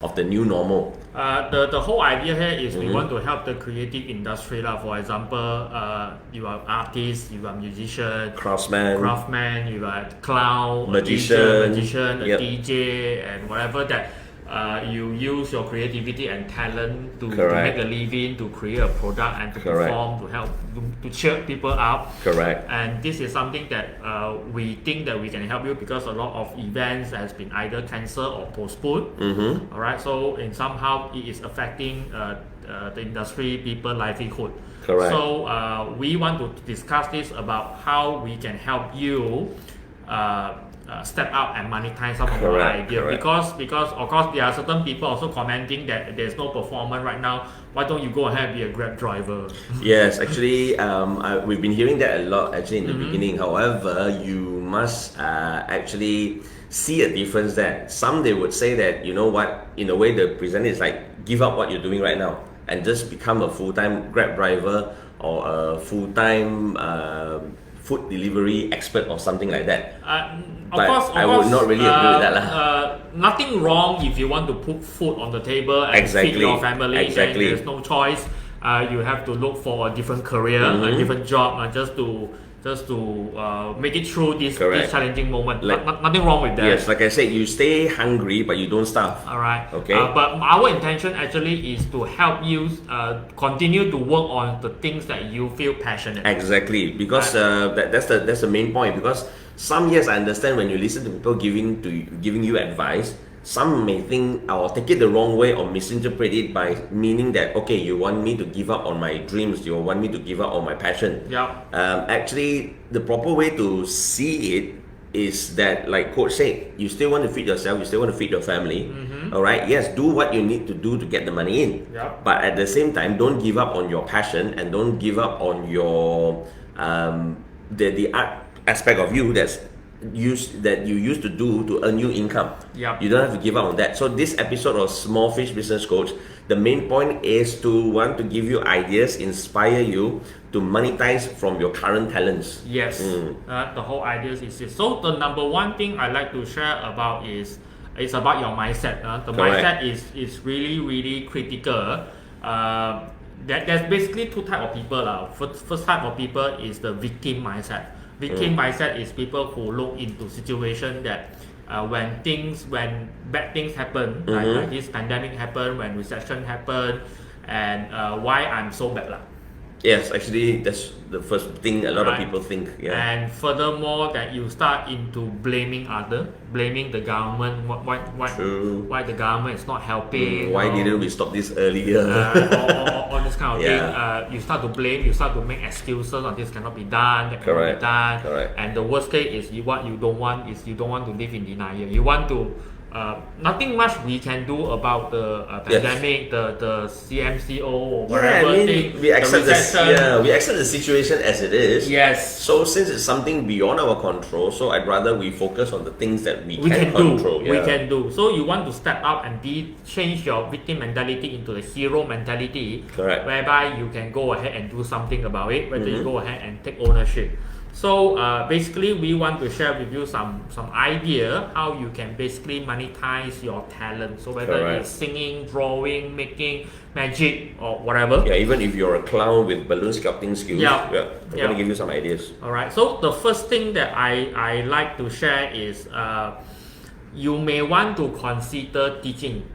of the new normal? The whole idea here is we want to help the creative industry. For example, you are artist, you are musician, craftsman, you are clown, magician, a DJ, and whatever that you use your creativity and talent to make a living, to create a product and to perform, to help to cheer people up. Correct. And this is something that we think that we can help you, because a lot of events has been either cancelled or postponed. All right, so in somehow it is affecting the industry, people livelihood. Correct. So we want to discuss this about how we can help you step up and monetize some of our idea, because of course there are certain people also commenting that there's no performance right now. Why don't you go ahead and be a Grab driver? Yes, actually, we've been hearing that a lot actually in the beginning. However, you must actually see a difference there. Some they would say that, you know what, in a way the presenter is like, give up what you're doing right now and just become a full-time Grab driver or a full-time food delivery expert or something like that. Of course, I would not really agree with that. Nothing wrong if you want to put food on the table and feed your family. Then there's no choice. You have to look for a different career, a different job, just to make it through this challenging moment. Nothing wrong with that. Yes, like I said, you stay hungry but you don't starve. All right. Okay. But our intention actually is to help you continue to work on the things that you feel passionate. Exactly, because that's the main point. Because some, yes, I understand when you listen to people giving you advice. Some may think or take it the wrong way or misinterpret it by meaning that, okay, you want me to give up on my dreams, you want me to give up on my passion. Actually, the proper way to see it is that, like Coach said, you still want to feed yourself, you still want to feed your family. All right, yes, do what you need to do to get the money in. But at the same time, don't give up on your passion and don't give up on your the art aspect of you that you used to do to earn you income. You don't have to give up on that. So this episode of Small Fish Business Coach, the main point is to want to give you ideas, inspire you to monetize from your current talents. Yes. The whole idea is this. So the number one thing I like to share about is it's about your mindset. The mindset is really, really critical. There's basically two types of people. First type of people is the victim mindset. Victim mindset is people who look into situation that when bad things happen, like this pandemic happen, when recession happen, and why I'm so bad. Yes, actually, that's the first thing a lot of people think. And furthermore, that you start into blaming blaming the government. Why the government is not helping? Why didn't we stop this earlier? Or this kind of thing. You start to blame. You start to make excuses. On this cannot be done. That cannot be done. And the worst case is what you don't want is you don't want to live in denial. You want to. Nothing much we can do about the pandemic, the CMCO or whatever thing. We accept we accept the situation as it is. Yes. So since it's something beyond our control, so I'd rather we focus on the things that we can control. We can do. So you want to step up and change your victim mentality into the hero mentality. Correct. Whereby you can go ahead and do something about it. Whether you go ahead and take ownership. So basically, we want to share with you some idea how you can basically monetize your talent. So whether it's singing, drawing, making, magic, or whatever. Yeah, even if you're a clown with balloon sculpting skills, we're going to give you some ideas. All right. So the first thing that I like to share is you may want to consider teaching.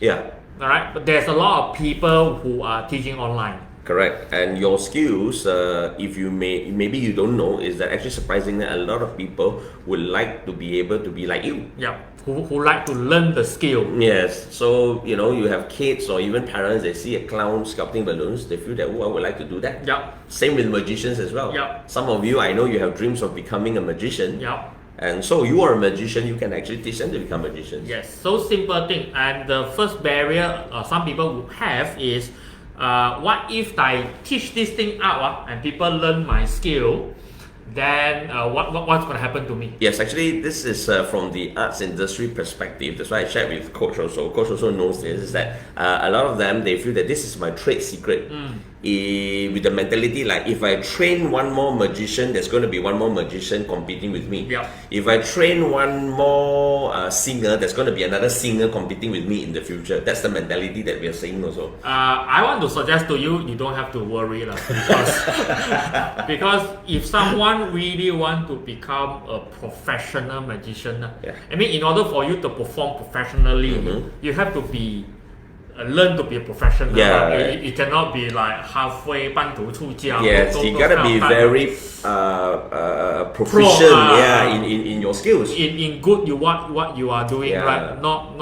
Yeah. All right. But there's a lot of people who are teaching online. Correct. And your skills, if you maybe you don't know, is that actually surprisingly a lot of people would like to be able to be like you. Yeah. Who like to learn the skill. Yes. So, you have kids or even parents, they see a clown sculpting balloons, they feel that, I would like to do that. Yeah. Same with magicians as well. Yeah. Some of you, I know you have dreams of becoming a magician. Yeah. And so you are a magician, you can actually teach them to become magicians. Yes. So simple thing. And the first barrier some people will have is what if I teach this thing out and people learn my skill, then what's going to happen to me? Yes, actually, this is from the arts industry perspective. That's why I shared with Coach also. Coach also knows this, is that a lot of them, they feel that this is my trade secret. with the mentality like if I train one more magician, there's going to be one more magician competing with me. Yeah. If I train one more singer, there's going to be another singer competing with me in the future. That's the mentality that we are saying also. I want to suggest to you, you don't have to worry lah, because if someone really want to become a professional magician, I mean, in order for you to perform professionally, you have to be learn to be a professional. It cannot be like halfway 半途出家. Yes, you gotta be very proficient in your skills. In good what you are doing, right? Not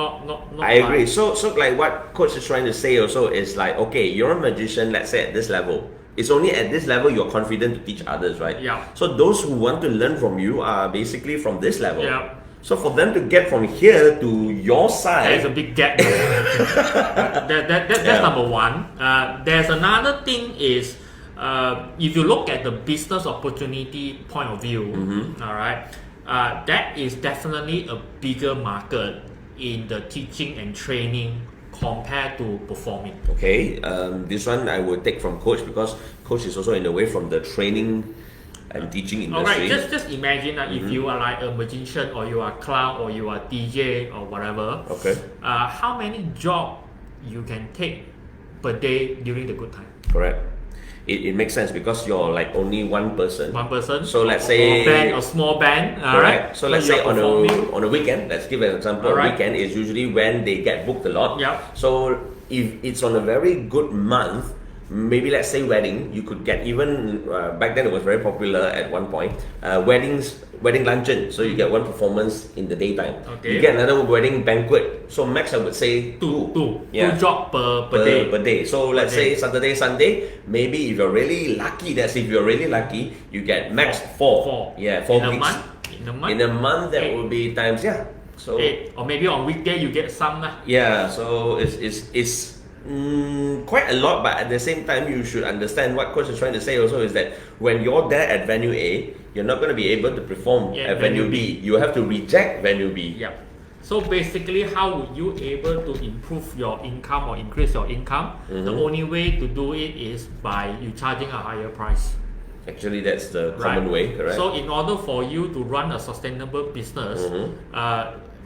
I agree. So like what coach is trying to say also is like, okay, you're a magician, let's say at this level. It's only at this level you're confident to teach others, right? Yeah. So those who want to learn from you are basically from this level. Yeah. So for them to get from here to your side, there's a big gap. That's number one. There's another thing is, if you look at the business opportunity point of view, all right, that is definitely a bigger market in the teaching and training compared to performing. Okay, this one I would take from coach because coach is also in the way from the training and teaching industry. Alright, just imagine if you are like a magician or you are a clown or you are DJ or whatever. Okay. How many jobs you can take per day during the good time? Correct. It makes sense because you're like only one person. One person. So let's say a small band. Alright. So let's say on a weekend. Let's give an example. Right. Weekend is usually when they get booked a lot. Yeah. So if it's on a very good month, maybe let's say wedding, you could get even back then it was very popular at one point. Wedding luncheon. So you get one performance in the daytime. Okay. You get another wedding banquet. So max I would say two jobs per day. Per day. So let's say Saturday, Sunday. Maybe if you're really lucky, you get max four. Yeah, 4 in weeks. In a month, that will be times So 8. Or maybe on weekday you get some. Yeah. So it's quite a lot, but at the same time you should understand what coach is trying to say also is that when you're there at venue A, you're not going to be able to perform at venue B. You have to reject venue B. Yeah. So basically, how would you able to improve your income or increase your income? The only way to do it is by you charging a higher price. Actually, that's the common way, correct? So in order for you to run a sustainable business,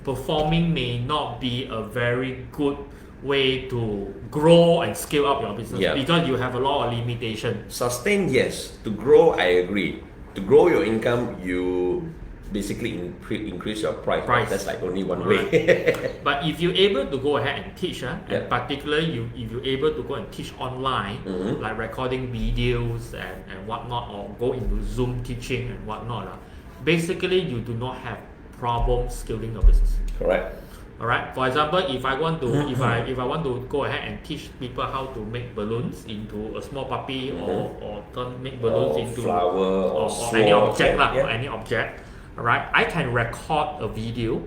performing may not be a very good way to grow and scale up your business because you have a lot of limitations. Sustain, yes. To grow, I agree. To grow your income, you basically increase your price. That's like only one way. But if you're able to go ahead and teach, and particularly if you're able to go and teach online, like recording videos and whatnot, or go into Zoom teaching and whatnot, basically you do not have problem scaling your business. Correct. All right. For example, if I want to if I want to go ahead and teach people how to make balloons into a small puppy or make balloons into flower or any object or any object, all right, I can record a video.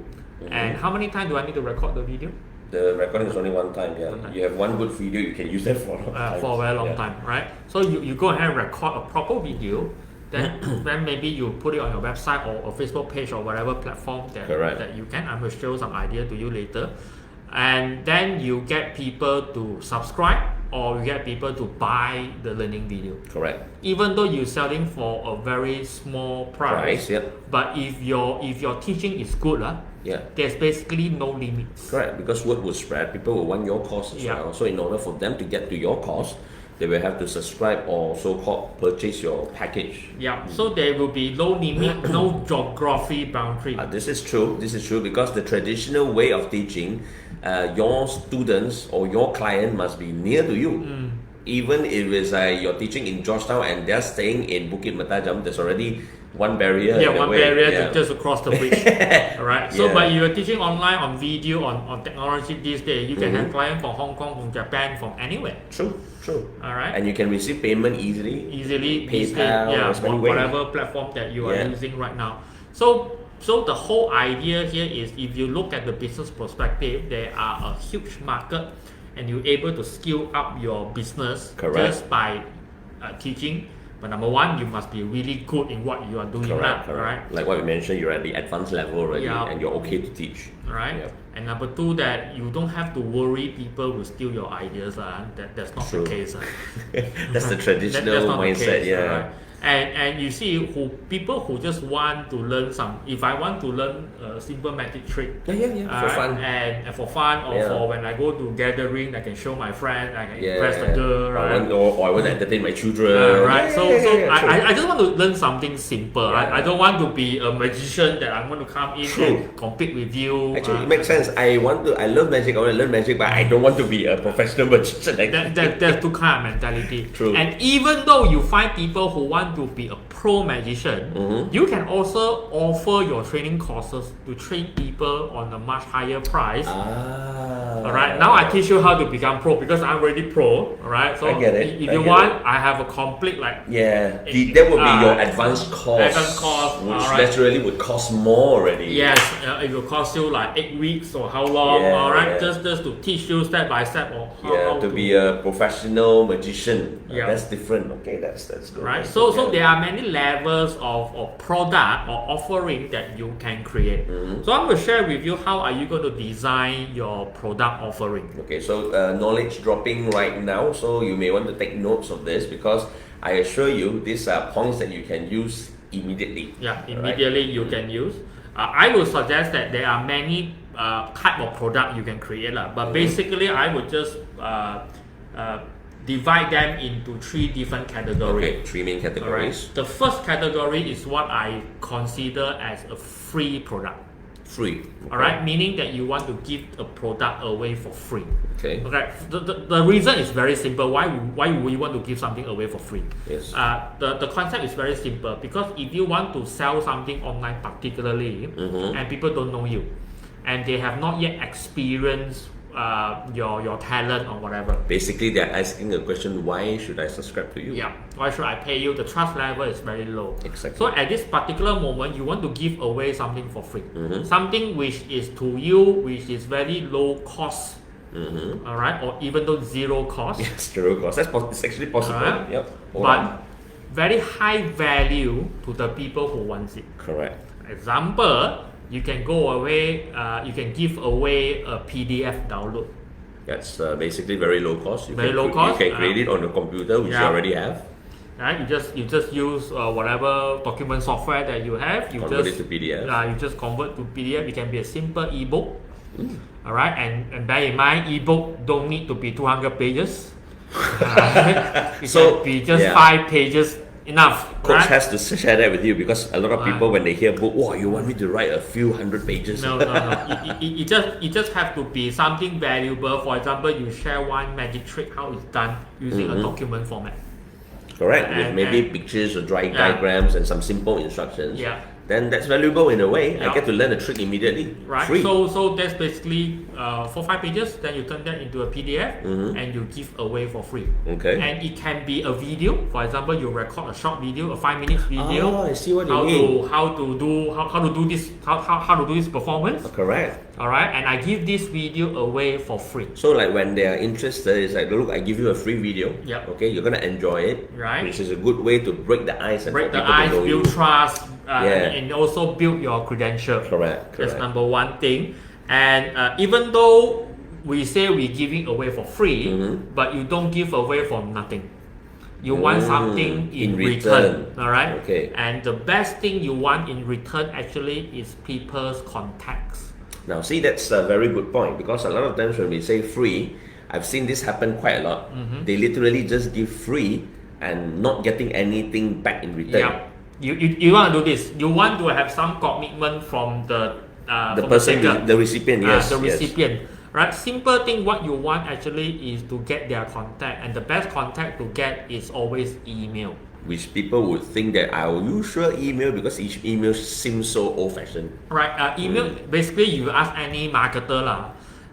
And how many times do I need to record the video? The recording is only one time. You have one good video, you can use that for a long time. For a very long time, right? So you go ahead and record a proper video. Then maybe you put it on your website or a Facebook page or whatever platform that you can. I'm going to show some idea to you later. And then you get people to subscribe or you get people to buy the learning video. Correct. Even though you're selling for a very small price. But if your teaching is good, there's basically no limits. Correct, because word will spread. People will want your course as well. So in order for them to get to your course, they will have to subscribe or so-called purchase your package. So there will be no limit, no geography boundary. This is true because the traditional way of teaching, your students or your client must be near to you. Even if it's you're teaching in Georgetown and they're staying in Bukit Matajam, there's already one barrier. One barrier to just across the bridge. Alright. So but you're teaching online on video on technology these days, you can have clients from Hong Kong, from Japan, from anywhere. True. Alright. And you can receive payment easily. PayPal, whatever platform that you are using right now. So the whole idea here is if you look at the business perspective, there are a huge market and you're able to scale up your business just by teaching. But number one, you must be really good in what you are doing now, right? Like what we mentioned, you're at the advanced level already, Yeah. and you're okay to teach. Right? Yep. And number two, that you don't have to worry people will steal your ideas. That's not True. the case. That's the traditional That's not the mindset, case, yeah. right? And you see, people who just want to learn if I want to learn a simple magic trick, For fun. and for fun, or Yeah. for when I go to gathering, I can show my friend, I can Yeah. impress the girl, right? Or I want to entertain my children. Right. Yeah, So yeah, true. I just want to learn something simple. Yeah. I don't want to be a magician that I'm going to come in True. and compete with you. Actually, it makes sense. I love magic, I want to learn magic, but I don't want to be a professional magician. There's two kind of mentality. True. And even though you find people who want to be a pro magician, you can also offer your training courses to train people on a much higher price. Alright, now I teach you how to become pro because I'm already pro. Alright, so I get it. if you want, I have a complete that would be your advanced course, advanced course, which alright. naturally would cost more already. Yes, it will cost you like 8 weeks or how long, Yeah, alright, yeah. just to teach you step by step or how To be a professional magician. Yeah. That's different. Okay, that's good. right. That's So good, yeah. there are many levels of product or offering that you can create. So I'm going to share with you how are you going to design your product offering. Okay, so knowledge dropping right now, so you may want to take notes of this because I assure you these are points that you can use immediately. Yeah, immediately you can use. I would suggest that there are many type of product you can create, but basically I would just divide them into 3 different categories. Okay, 3 main categories. Alright. The first category is what I consider as a free product. Free. Okay. Alright, meaning that you want to give a product away for free. Okay. Okay. The reason is very simple. Why we want to give something away for free? Yes. The concept is very simple because if you want to sell something online particularly and people don't know you and they have not yet experienced your talent or whatever. Basically, they're asking a question: why should I subscribe to you? Yeah, why should I pay you? The trust level is very low. Exactly. So at this particular moment, you want to give away something for free, something which is to you, which is very low cost. All right, or even though zero cost. Yes, zero cost. It's actually possible. Alright. Yep. But very high value to the people who wants it. Correct. Example, you can go away. You can give away a PDF download. That's basically very low cost. Very low cost. You can create it on the computer, which you already have. Right, you just use whatever document software that you have. You Convert just it to PDF. You just convert to PDF. It can be a simple ebook. All right, and bear in mind, ebook don't need to be 200 pages. It can be just 5 pages enough. Coach right? has to share that with you because a lot of people, when they hear book, wow, you want me to write a few hundred pages? No. It just have to be something valuable. For example, you share one magic trick how it's done using a document format. Correct, with And- maybe and- pictures or diagrams and some simple instructions. Yeah. Then that's valuable in a way. Yeah. I get to learn a trick immediately. Right. Free. So that's basically 4-5 pages. Then you turn that into a PDF and you give away for free. Okay. And it can be a video. For example, you record a short video, a 5 minutes video. Oh, I see what you mean. How to do this performance. Correct. All right. And I give this video away for free. So like when they are interested, it's like, look, I give you a free video. Yep. Okay, you're gonna enjoy it. Right. Which is a good way to break the ice and Break for the people ice, to know build you. trust, Yeah. and also build your credential. Correct. That's number one thing. And even though we say we're giving away for free, but you don't give away for nothing. You want something in return. All right. Okay. And the best thing you want in return actually is people's contacts. Now, see, that's a very good point because a lot of times when we say free, I've seen this happen quite a lot. They literally just give free and not getting anything back in return. Yeah. You want to do this. You want to have some commitment from the person, taker. the recipient, yes. The yes. recipient. Right? Simple thing what you want actually is to get their contact, and the best contact to get is always email. Which people would think that I will use your email because each email seems so old-fashioned. Right? Email basically you ask any marketer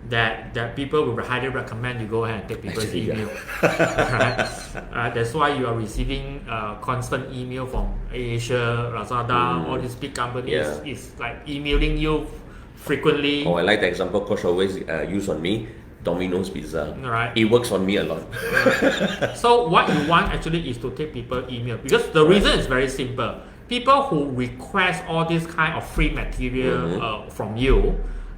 that people will highly recommend you go ahead and take people's Actually, email. Right? That's why you are receiving constant email from Asia, Lazada, all these big companies is like emailing you frequently. Oh, I like the example Coach always use on me. Domino's pizza. Right. It works on me a lot. So what you want actually is to take people email, because the reason is very simple. People who request all this kind of free material from you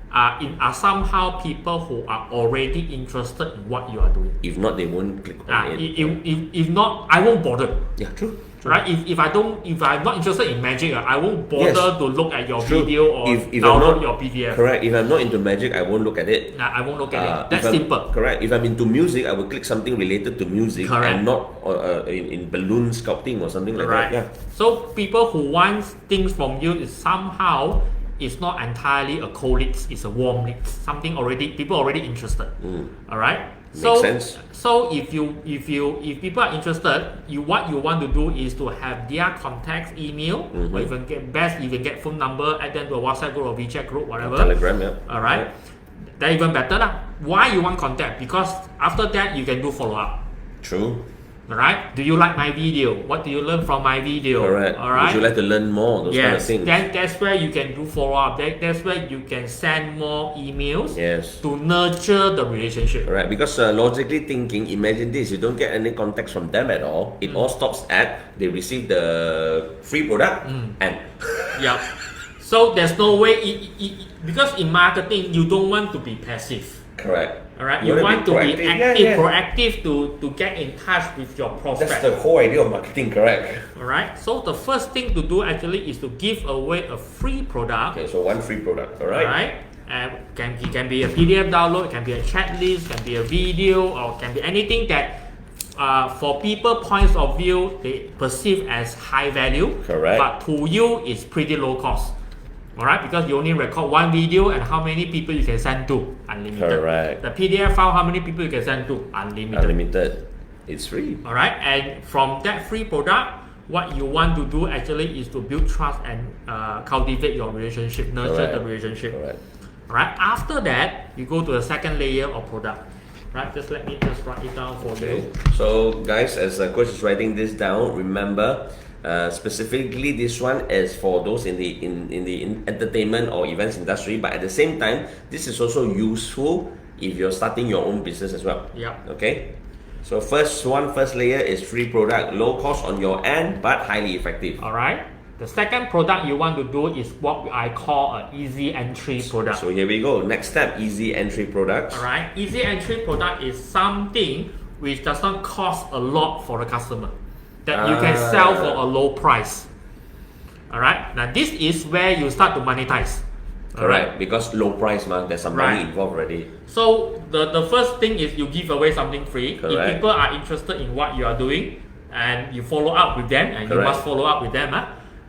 are somehow people who are already interested in what you are doing. If not, they won't click on it. If not, I won't bother. Yeah, true. Right? If I'm not interested in magic, I won't bother to look at your video or if download your PDF. Correct. If I'm not into magic, I won't look at it. I won't look at it. That's simple. Correct. If I'm into music, I will click something related to music and not in balloon sculpting or something like that. Yeah. So people who want things from you is somehow, it's not entirely a cold lead, it's a warm lead. Something people already interested. All right. Makes sense. So if people are interested, what you want to do is to have their contact email, or even get phone number, add them to a WhatsApp group or WeChat group, whatever. Telegram, yeah. All right. Yeah. That's even better lah. Why you want contact? Because after that you can do follow up. True. Alright? Do you like my video? What do you learn from my video? Correct. Alright? Would you like to learn more? Those kind of things. That's where you can do follow-up. That's where you can send more emails to nurture the relationship. Right, because logically thinking, imagine this, you don't get any contacts from them at all. It all stops at they receive the free product and yeah. So there's no way, because in marketing, you don't want to be passive. Correct. Alright, you want to be active, proactive to get in touch with your prospect. That's the whole idea of marketing, correct? Alright, so the first thing to do actually is to give away a free product. Okay, so one free product, alright? It can be a PDF download, it can be a chat list, can be a video, or can be anything that for people points of view they perceive as high value. Correct. But to you it's pretty low cost. Alright, because you only record one video, and how many people you can send to? Unlimited. Correct. The PDF file, how many people you can send to? Unlimited. Unlimited. It's free. Alright, and from that free product, what you want to do actually is to build trust and cultivate your relationship, nurture the relationship. Correct. Alright, after that, you go to the second layer of product. Right, just let me just write it down for you. So guys, as coach is writing this down, remember, specifically this one is for those in the entertainment or events industry, but at the same time this is also useful if you're starting your own business as well. Okay, so first layer is free product, low cost on your end but highly effective. All right, the second product you want to do is what I call an easy entry product. So here we go, next step, easy entry product. All right, easy entry product is something which does not cost a lot for the customer, that you can sell for a low price. Alright, now this is where you start to monetize. Correct, because low price, man, there's some money involved already. So the first thing is you give away something free. Correct. If people are interested in what you are doing, and you follow up with them, and you must follow up with them,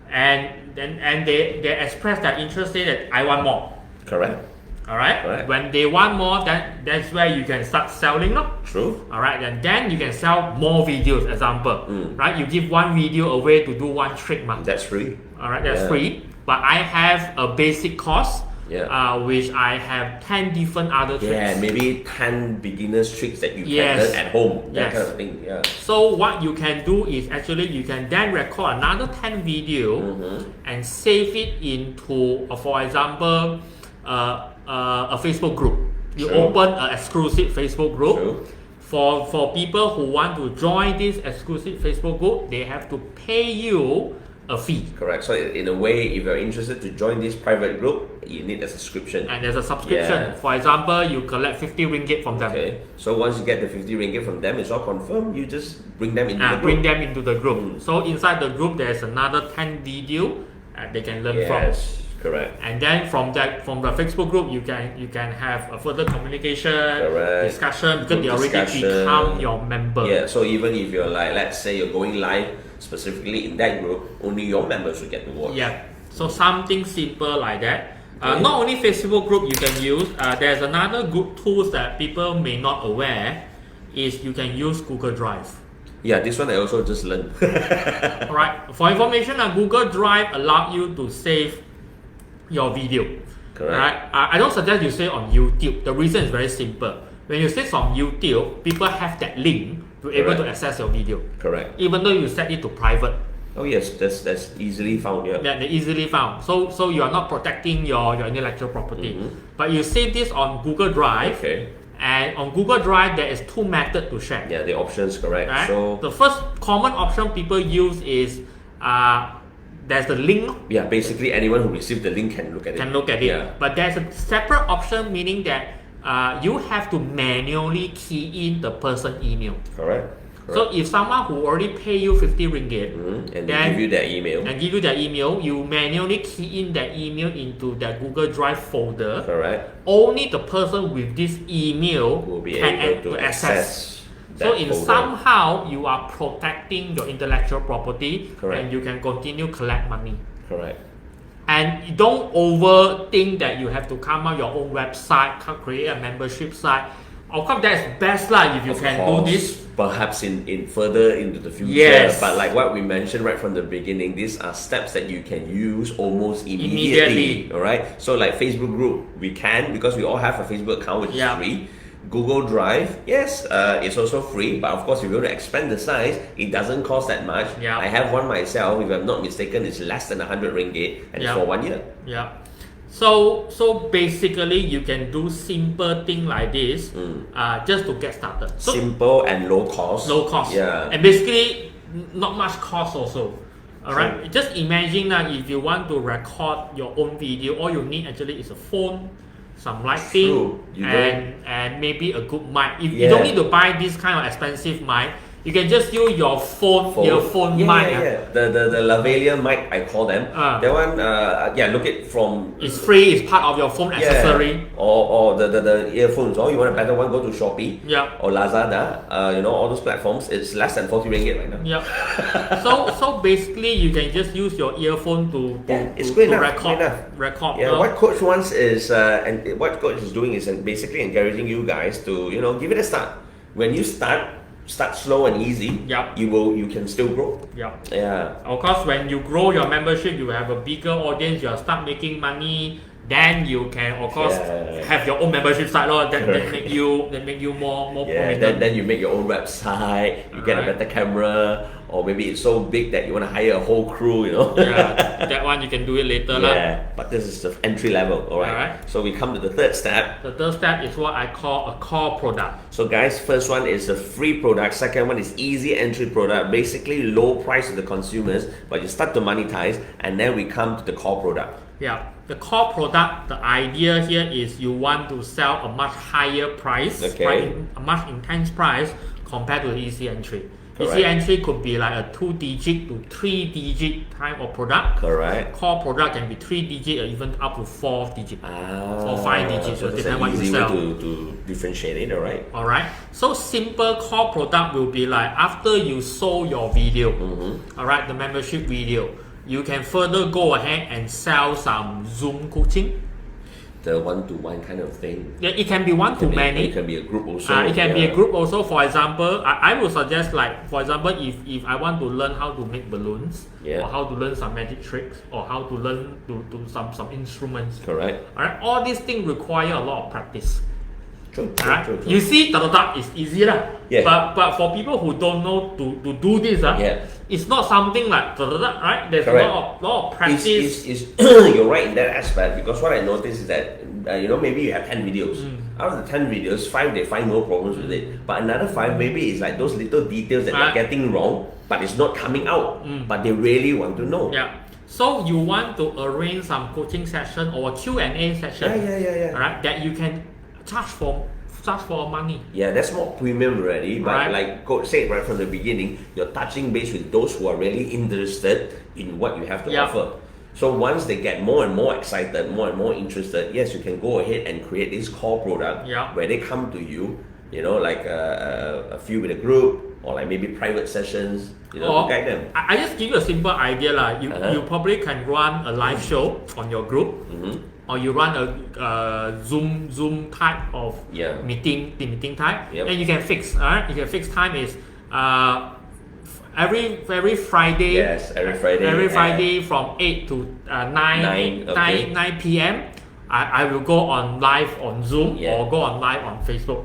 and they express their interest, say that I want more. Correct. Alright, when they want more, then that's where you can start selling. True. Alright, and then you can sell more videos, example. Right, you give one video away to do one trick. That's free. Alright, that's free. But I have a basic course, which I have 10 different other tricks. Yeah, maybe 10 beginners tricks that you can learn at home. That kind of thing. Yeah. So what you can do is actually you can then record another 10 video and save it into, for example, a Facebook group. You open an exclusive Facebook group. For people who want to join this exclusive Facebook group, they have to pay you a fee. Correct. So in a way, if you're interested to join this private group, you need a subscription. And there's a subscription. For example, you collect 50 ringgit from them. Okay. So once you get the 50 ringgit from them, it's all confirmed. You just bring them into the group. Bring them into the group. So inside the group, there's another 10 video they can learn from. Correct. And then from the Facebook group, you can have a further communication, discussion, because they already become your member. Yeah. So even if you're like, let's say you're going live specifically in that group, only your members will get to watch. Yeah. So something simple like that. Not only Facebook group you can use. There's another good tools that people may not aware is you can use Google Drive. Yeah, this one I also just learned. Alright. For information, Google Drive allow you to save your video. Correct. Right? I don't suggest you save on YouTube. The reason is very simple. When you save on YouTube, people have that link to be able to access your video. Correct. Even though you set it to private. Oh yes, that's easily found. Yeah, they're easily found. So you are not protecting your intellectual property. But you save this on Google Drive, And on Google Drive, there is two methods to share. Yeah, the options, correct. Right? So The first common option people use is there's the link. yeah, basically anyone who received the link can look at it. Yeah. But there's a separate option, meaning that you have to manually key in the person email. Correct. So if someone who already pay you 50 ringgit and they give you their email, you manually key in that email into that Google Drive folder. Correct. Only the person with this email will be can able to access. So in folder. somehow you are protecting your intellectual property, Correct. and you can continue collect money. Correct. And don't overthink that you have to come up your own website, create a membership site. Of course, that's best lah if you Of can course, do this. perhaps in further into the future. Yes. But like what we mentioned right from the beginning, these are steps that you can use almost immediately. All right. So like Facebook group, we can because we all have a Facebook account which is free. Google Drive, yes, it's also free, but of course, if you want to expand the size, it doesn't cost that much. Yeah. I have one myself, if I'm not mistaken, it's less than 100 ringgit, and it's for 1 year. Yeah. So basically, you can do simple thing like this, just to get started. So simple and low cost. Low cost. Yeah. And basically, not much cost also. Alright. Just imagine that if you want to record your own video, all you need actually is a phone, some lighting, and maybe a good mic. If you don't need to buy this kind of expensive mic, you can just use your earphone mic. The lavalier mic, I call them. That one, look it from. It's free. It's part of your phone accessory. Or the earphones. Or you want a better one, go to Shopee. Or Lazada. All those platforms. It's less than 40 ringgit right now. So basically, you can just use your earphone to record. Yeah. What Coach wants is, and what Coach is doing is basically encouraging you guys to give it a start. When you start slow and easy. You can still grow. Of course, when you grow your membership, you have a bigger audience. You start making money. Then you can, of course, have your own membership site, that make you more prominent. Then you make your own website. You get a better camera, or maybe it's so big that you want to hire a whole crew. That one you can do it later, but this is the entry level. All right. So we come to the third step. The third step is what I call a core product. So guys, first one is a free product. Second one is easy entry product. Basically low price to the consumers, but you start to monetize, and then we come to the core product. The core product, the idea here is you want to sell a much higher price, a much intense price compared to the easy entry. Easy entry could be like a 2-digit to 3-digit type of product. Correct. Core product can be 3-digit or even up to 4-digit or 5 digits. So that's an easy way to differentiate it, Alright. So simple core product will be like after you sold your video, alright, the membership video, you can further go ahead and sell some Zoom coaching. The one-to-one kind of thing. It can be one-to-many. It can be a group also. It can be a group also. For example, I would suggest if I want to learn how to make balloons, or how to learn some magic tricks, or how to learn to do some instruments. Correct. Alright, all these things require a lot of practice. True. You see, it's easy but for people who don't know to do this, it's not something like right. There's a lot of practice. You're right in that aspect, because what I noticed is that maybe you have 10 videos. Out of the 10 videos, 5 they find no problems with it, but another 5 maybe is like those little details that they're getting wrong, but it's not coming out. But they really want to know. So you want to arrange some coaching session or a Q&A session, alright, that you can charge for money. That's more premium already, but like Coach said right from the beginning, you're touching base with those who are really interested in what you have to offer. So once they get more and more excited, more and more interested, yes, you can go ahead and create this core product where they come to you, like a few with a group, or like maybe private sessions, to guide them. I just give you a simple idea. You probably can run a live show on your group, or you run a Zoom type of meeting type, and you can fix. You can fix time is every Friday. Every Friday from 8 to 9 p.m. I will go on live on Zoom or go on live on Facebook.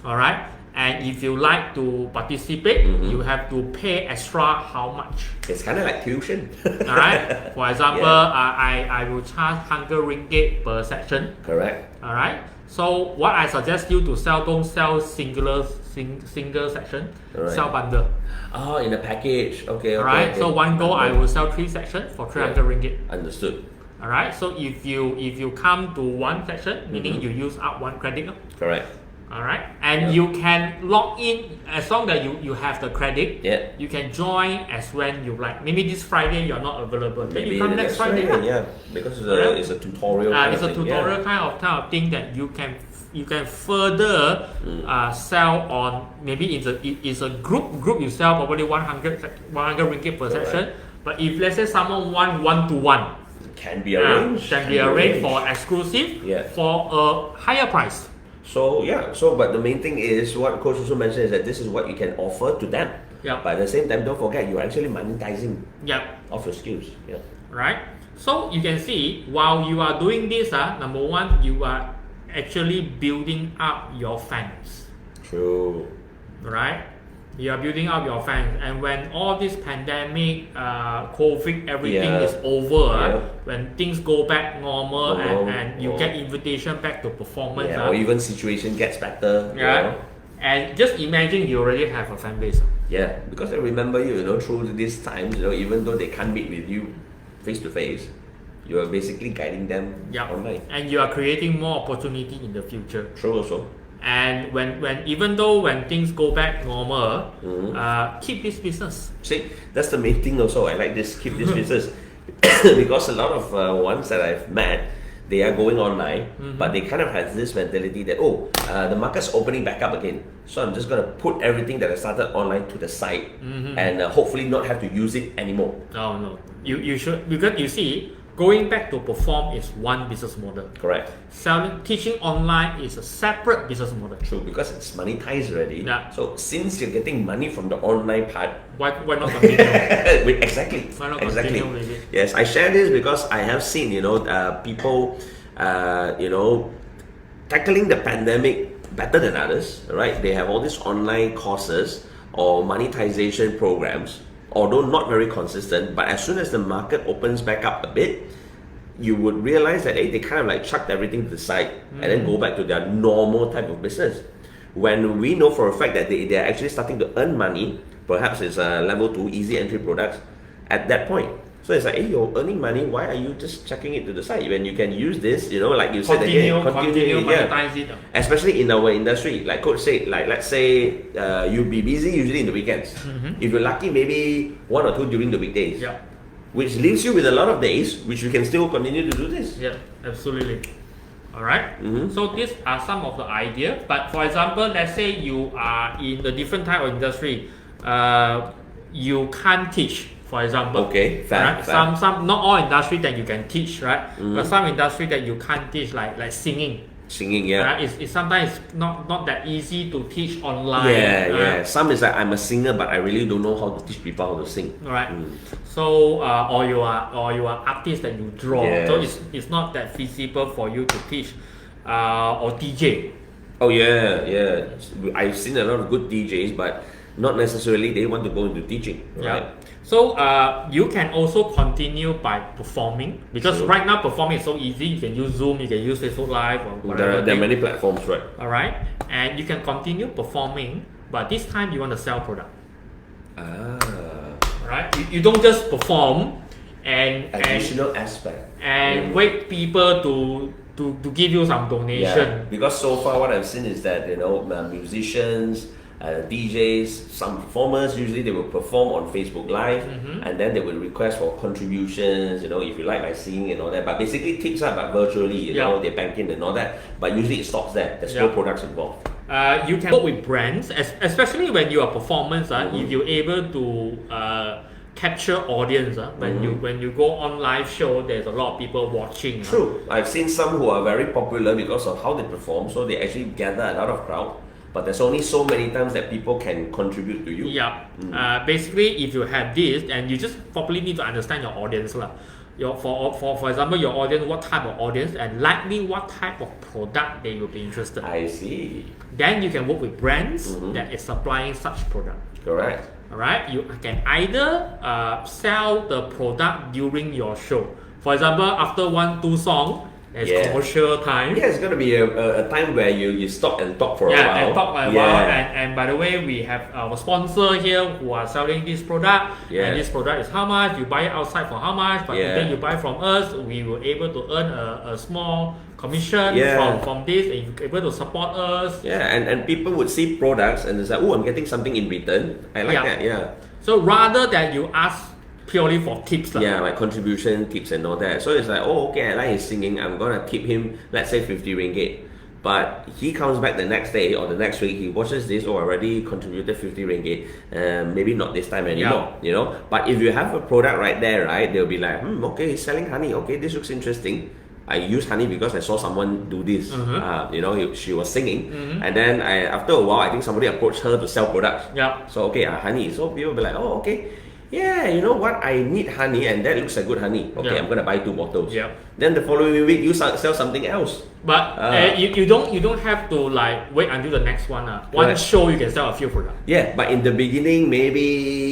Alright. And if you like to participate, you have to pay extra how much? It's kind of like tuition. Alright. For example, I will charge 100 ringgit per section. Correct. Alright. So what I suggest you to sell, don't sell single section, Alright. sell bundle. Oh, in a package. Okay. Alright, okay. so one go I will sell 3 sections for 300 ringgit. Understood. Alright, so if you come to one section, meaning you use up one credit. Correct. Alright, and you can log in as long as you have the credit. Yeah. You can join as when you like. Maybe this Friday you're not available. Then Maybe you come the next Friday. Yeah, because Correct. it's a tutorial. Kind It's of a thing. tutorial kind of thing that you can further sell on. Maybe it's a group you sell probably 100 ringgit per section. But if let's say someone want one-to-one, Can be arranged. can be arranged for exclusive for a higher price. So but the main thing is what Coach also mentioned is that this is what you can offer to them. Yeah. But at the same time, don't forget you're actually monetizing Yeah. of your skills. Yeah. Right? So you can see while you are doing this, number one, you are actually building up your fans. True. Right? You are building up your fans, and when all this pandemic, COVID, everything is over, when things go back normal, and you get invitation back to performance, or even situation gets better. yeah, You know? and just imagine you already have a fan base. Yeah, because they remember you, through these times, even though they can't meet with you face to face, you are basically guiding them online. And you are creating more opportunity in the future. True also. And even though when things go back normal, keep this business. See, that's the main thing also. I like this, keep this business. Because a lot of ones that I've met, they are going online, but they kind of have this mentality that, the market's opening back up again. So I'm just going to put everything that I started online to the side and hopefully not have to use it anymore. No. You should, because you see, going back to perform is one business model. Correct. Teaching online is a separate business model. True, because it's monetized already. Yeah. So since you're getting money from the online part, Why not continue? exactly. Why not exactly. continue with it? Yes, I share this because I have seen, people, tackling the pandemic better than others. Right? They have all these online courses or monetization programs. Although not very consistent, but as soon as the market opens back up a bit, you would realize that they kind of like chucked everything to the side and then go back to their normal type of business. When we know for a fact that they are actually starting to earn money, perhaps it's a level 2 easy entry products at that point. So it's like, you're earning money, why are you just chucking it to the side when you can use this, like you said again, continue monetize it. Especially in our industry, like Coach said, like let's say you'll be busy usually in the weekends. If you're lucky, maybe 1 or 2 during the weekdays. Yeah. Which leaves you with a lot of days, which you can still continue to do this. Yeah, absolutely. Alright, so these are some of the ideas. But for example, let's say you are in a different type of industry, you can't teach. For example, Okay, fair, right? fair. Some not all industry that you can teach, right? But some industry that you can't teach, like singing. Singing, yeah. Right? It's sometimes not that easy to teach online. Yeah. Some is like I'm a singer, but I really don't know how to teach people how to sing. Right. So or you are artist that you draw. Yes. So it's not that feasible for you to teach. Or DJ. Oh yeah. I've seen a lot of good DJs, but not necessarily they want to go into teaching. Right? Yeah. So you can also continue by performing, because True. right now performing is so easy. You can use Zoom, you can use Facebook Live or whatever. There are many platforms, right? Alright, and you can continue performing, but this time you want to sell product. Right? You don't just perform and Additional aspect. wait people to give you some donation. Yeah, because so far what I've seen is that musicians, DJs, some performers, usually they will perform on Facebook Live and then they will request for contributions, if you like my singing and all that. But basically tips are but virtually, they bank in and all that. But usually it stops there. There's no products involved. You can work with brands, especially when you are performance. If you're able to capture audience, when you go on live show, there's a lot of people watching. True. I've seen some who are very popular because of how they perform, so they actually gather a lot of crowd. But there's only so many times that people can contribute to you. Yeah. Basically, if you have this, and you just probably need to understand your audience lah. For example, your audience, what type of audience, and likely what type of product they will be interested. I see. Then you can work with brands that is supplying such product. Correct. Alright, you can either sell the product during your show. For example, after 1-2 songs, There's commercial time. Yeah, it's going to be a time where you stop and talk for a while. Yeah, and talk for a while. And by the way, we have our sponsor here who are selling this product. Yeah. And this product is how much? You buy it outside for how much? But then you buy from us, we were able to earn a small commission from this, and you're able to support us. Yeah, and people would see products and it's like, oh, I'm getting something in return. I like that. Yeah. So rather than you ask purely for tips. Yeah, like contribution tips and all that. So it's like, oh, okay, I like his singing. I'm gonna tip him, let's say 50 ringgit. But he comes back the next day or the next week, he watches this, oh, I already contributed 50 ringgit. Maybe not this time anymore, you know. But if you have a product right there, right, they'll be like, okay, he's selling honey. Okay, this looks interesting. I use honey because I saw someone do this. You know, she was singing, and then after a while, I think somebody approached her to sell products. Yeah. So okay, honey. So people will be like, oh, okay. Yeah, you know what? I need honey, and that looks like good honey. Okay, I'm gonna buy 2 bottles. Yeah. Then the following week, you sell something else. But you don't have to like wait until the next one. One show you can sell a few products. Yeah, but in the beginning, maybe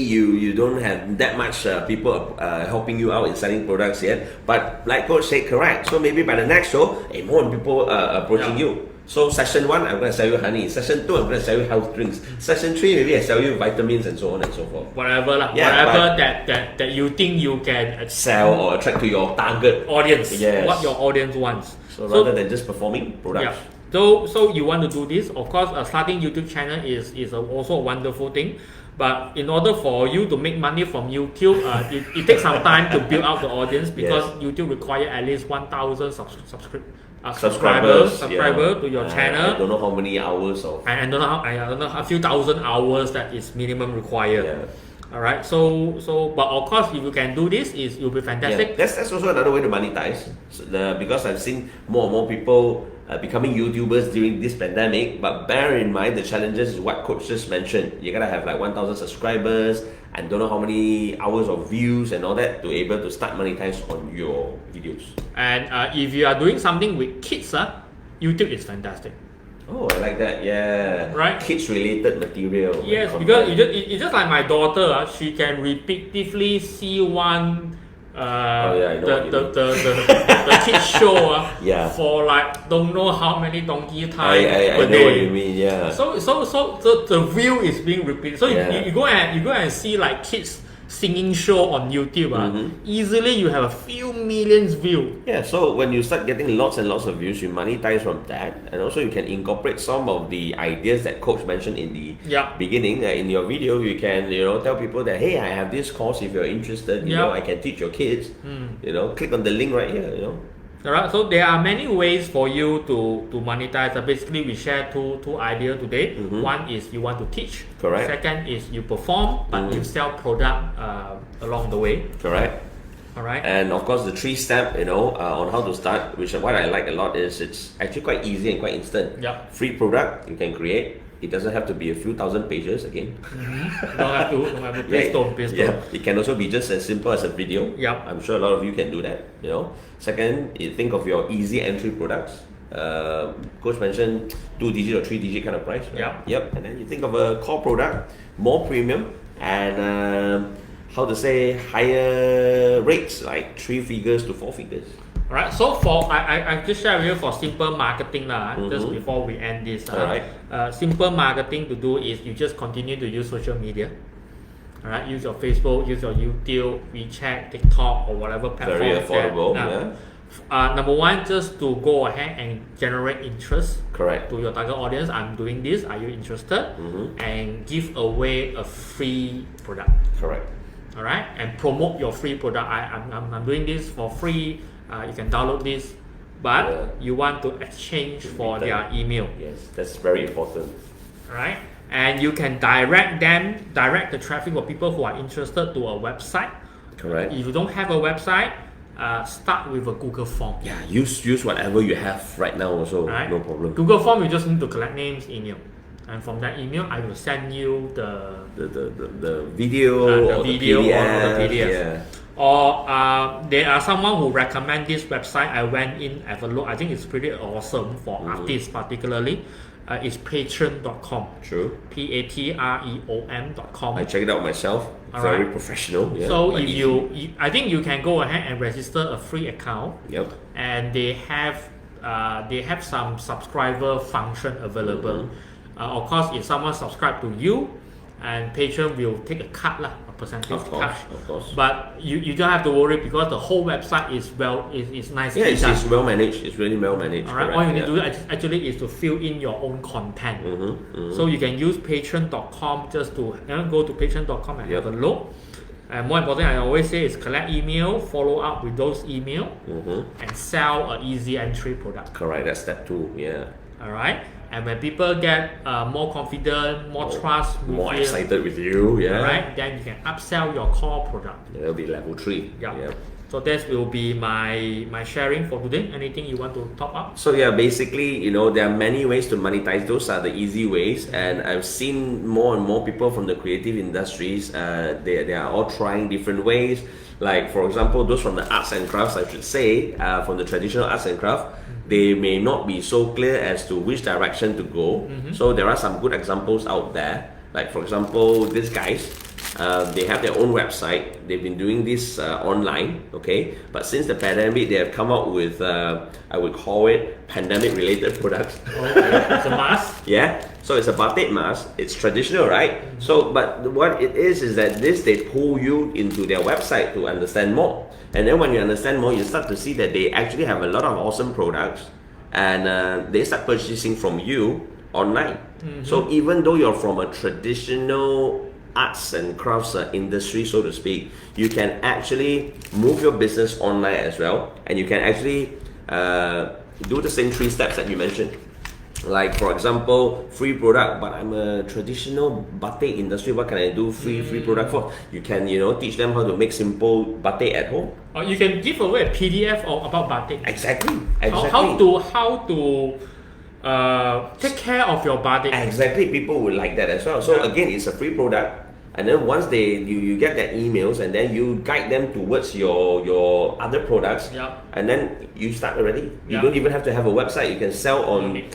you don't have that much people helping you out in selling products yet. But like Coach said, correct. So maybe by the next show, more people approaching you. So session 1, I'm going to sell you honey. Session 2, I'm going to sell you health drinks. Session 3, maybe I sell you vitamins and so on and so forth. Whatever lah. Whatever that you think you can sell or attract to your target audience. Yes. What your audience wants. So rather than just performing products. Yeah. So you want to do this. Of course, starting YouTube channel is also a wonderful thing. But in order for you to make money from YouTube, it takes some time to build out the audience because YouTube require at least 1,000 subscribers to your channel. I don't know how many hours of. I don't know a few thousand hours that is minimum required. Yeah. All right. So but of course, if you can do this, it'll be fantastic. Yeah. That's also another way to monetize. Because I've seen more and more people becoming YouTubers during this pandemic. But bear in mind the challenges is what Coach just mentioned. You gotta have like 1,000 subscribers and don't know how many hours of views and all that to able to start monetize on your videos. And if you are doing something with kids, YouTube is fantastic. Oh, I like that. Yeah. Right. Kids related material. Yes, because it's just like my daughter. She can repeatedly see one. The kids show for like don't know how many donkey times per day. I know what you mean. Yeah. So the view is being repeated. So you go and see like kids singing show on YouTube. Easily you have a few millions view. Yeah. So when you start getting lots and lots of views, you monetize from that, and also you can incorporate some of the ideas that Coach mentioned in the beginning. In your video, you can tell people that hey, I have this course if you're interested. You know, I can teach your kids. Click on the link right here. Alright, so there are many ways for you to monetize. Basically, we share two ideas today. One is you want to teach. Correct. Second is you perform, but you sell product along the way. Correct. Alright. And of course, the 3-step, on how to start, which what I like a lot is it's actually quite easy and quite instant. Yep. Free product you can create. It doesn't have to be a few thousand pages again. Don't have to. Please don't. Yeah. It can also be just as simple as a video. Yep. I'm sure a lot of you can do that. Second, you think of your easy entry products. Coach mentioned 2-digit or 3-digit kind of price. Right? Yep. And then you think of a core product, more premium, and higher rates, like 3 figures to 4 figures. Alright, so I just share with you for simple marketing just before we end this. Alright. Simple marketing to do is you just continue to use social media. Alright, use your Facebook, use your YouTube, WeChat, TikTok, or whatever platform. Very affordable. Number 1, just to go ahead and generate interest. Correct. To your target audience. I'm doing this. Are you interested? And give away a free product. Correct. Alright, and promote your free product. I'm doing this for free. You can download this, but you want to exchange for their email. Yes, that's very important. Right? And you can direct the traffic for people who are interested to a website. Correct. If you don't have a website, start with a Google form. Yeah, use whatever you have right now also, no problem. Google form, you just need to collect names, email. And from that email, I will send you the video, or the PDF. Yeah. Or there are someone who recommend this website. I went in, have a look. I think it's pretty awesome for artists particularly. is patreon.com. True. patreon.com. I checked it out myself. Very professional. Yeah, so like if you, I think you can go ahead and register a free account. Yep. And they have some subscriber function available. Of course, if someone subscribe to you, and Patreon will take a cut lah, a percentage Of cut. course. But you don't have to worry because the whole website is nicely Yeah, done. it's well managed. It's really well managed. Alright, Correct, all you need to do actually is to fill in your own content. So you can use patreon.com just to go to patreon.com and have a look. And more important, I always say is collect email, follow up with those email, and sell an easy entry product. Correct, that's step 2. Yeah. Alright, and when people get more confident, more trust, more excited with you, yeah. Alright, then you can upsell your core product. That'll be level 3. Yeah. So that will be my sharing for today. Anything you want to top up? So yeah, basically, there are many ways to monetize. Those are the easy ways, and I've seen more and more people from the creative industries. They are all trying different ways. Like for example, those from the arts and crafts, I should say, from the traditional arts and craft, they may not be so clear as to which direction to go. So there are some good examples out there. Like for example, these guys. They have their own website. They've been doing this online, okay? But since the pandemic, they have come out with, I would call it pandemic-related products. Okay. It's a mask. Yeah. So it's a batik mask. It's traditional, right? So, but what it is that they pull you into their website to understand more. And then when you understand more, you start to see that they actually have a lot of awesome products, and they start purchasing from you online. So even though you're from a traditional arts and crafts industry, so to speak, you can actually move your business online as well, and you can actually do the same 3 steps that you mentioned. Like for example, free product, but I'm a traditional batik industry, what can I do free product for? You can teach them how to make simple batik at home. Or you can give away a PDF about batik. Exactly. How to take care of your batik. Exactly, people would like that as well. So again, it's a free product, and then once you get their emails, and then you guide them towards your other products, and then you start already. You don't even have to have a website. You can sell on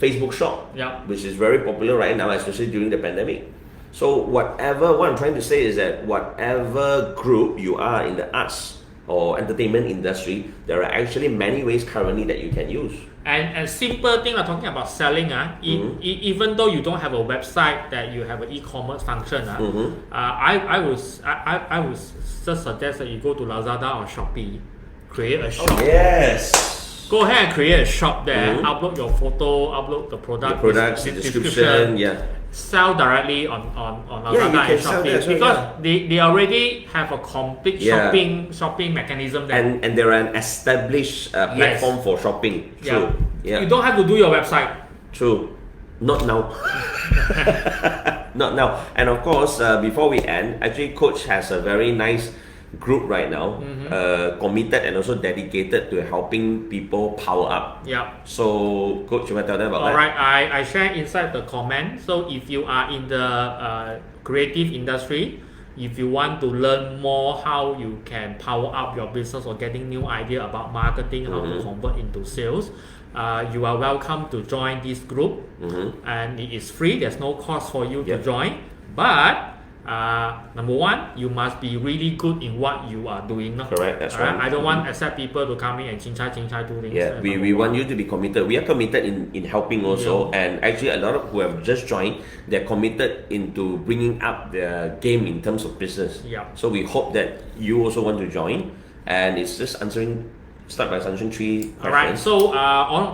Facebook Shop, which is very popular right now, especially during the pandemic. So what I'm trying to say is that whatever group you are in the arts or entertainment industry, there are actually many ways currently that you can use. And simple thing I'm talking about selling, even though you don't have a website that you have an e-commerce function, I would just suggest that you go to Lazada or Shopee, create a shop. Yes. Go ahead and create a shop there. Upload your photo, upload the product, description. Sell directly on Lazada and Shopee because they already have a complete shopping mechanism there. And they're an established platform for shopping. True. You don't have to do your website. True. Not now. Not now. And of course, before we end, actually Coach has a very nice group right now, committed and also dedicated to helping people power up. So Coach, you want to tell them about that? Alright, I share inside the comment. So if you are in the creative industry, if you want to learn more how you can power up your business or getting new idea about marketing, how to convert into sales, you are welcome to join this group, and it is free. There's no cost for you to join, but number 1, you must be really good in what you are doing. Correct, that's right. I don't want accept people to come in and ching chai do things. We want you to be committed. We are committed in helping also, and actually a lot of who have just joined, they're committed into bringing up their game in terms of business. So we hope that you also want to join, and it's just start by answering 3 questions. Alright, so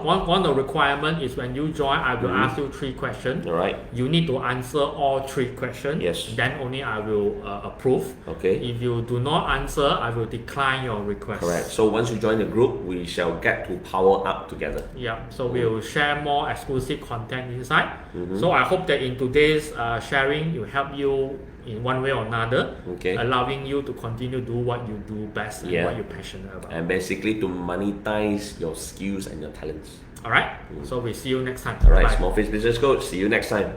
one of the requirement is when you join, I will ask you 3 questions. Alright. You need to answer all 3 questions. Yes. Then only I will approve. Okay. If you do not answer, I will decline your request. Correct. So once you join the group, we shall get to power up together. So we will share more exclusive content inside. So I hope that in today's sharing, it will help you in one way or another, allowing you to continue to do what you do best and what you're passionate about. And basically to monetize your skills and your talents. Alright, so we see you next time. Alright, Bye. Small Face Business Coach, see you next time.